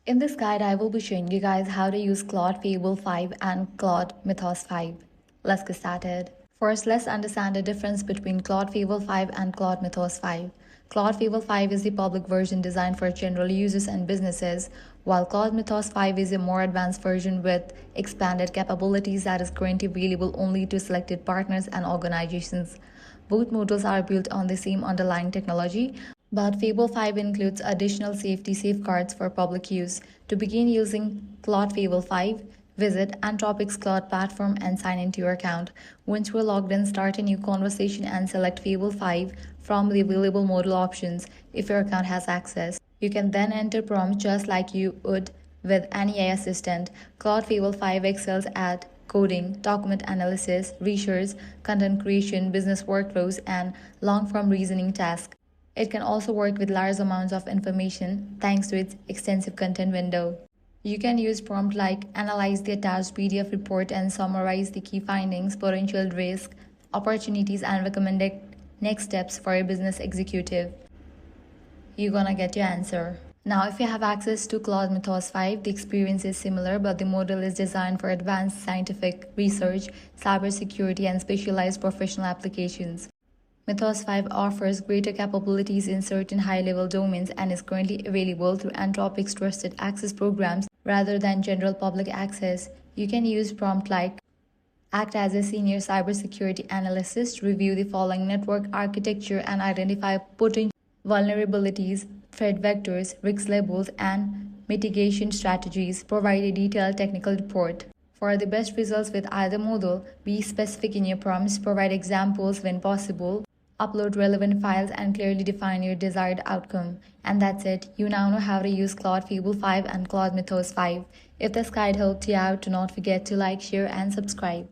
In this guide, I will be showing you guys how to use Claude Fable 5 and Claude Mythos 5. Let's get started. First, let's understand the difference between Claude Fable 5 and Claude Mythos 5. Claude Fable 5 is the public version designed for general users and businesses, while Claude Mythos 5 is a more advanced version with expanded capabilities that is currently available only to selected partners and organizations. Both models are built on the same underlying technology, but Fable 5 includes additional safety safeguards for public use. To begin using Claude Fable 5, visit Anthropic's Claude platform and sign into your account. Once you're logged in, start a new conversation and select Fable 5 from the available modal options if your account has access. You can then enter prompts just like you would with any AI assistant. Claude Fable 5 excels at coding, document analysis, research, content creation, business workflows, and long-form reasoning tasks. It can also work with large amounts of information thanks to its extensive content window. You can use prompts like analyze the attached PDF report and summarize the key findings, potential risks, opportunities, and recommended next steps for a business executive. You're gonna get your answer. Now, if you have access to Claude Mythos 5, the experience is similar, but the model is designed for advanced scientific research, cybersecurity, and specialized professional applications. Mythos 5 offers greater capabilities in certain high-level domains and is currently available through Anthropic's trusted access programs rather than general public access. You can use prompts like act as a senior cybersecurity analyst, review the following network architecture and identify potential vulnerabilities, threat vectors, risk labels, and mitigation strategies. Provide a detailed technical report. For the best results with either model, be specific in your prompts, provide examples when possible, upload relevant files, and clearly define your desired outcome. And that's it. You now know how to use Claude Fable 5 and Claude Mythos 5. If this guide helped you out, do not forget to like, share, and subscribe.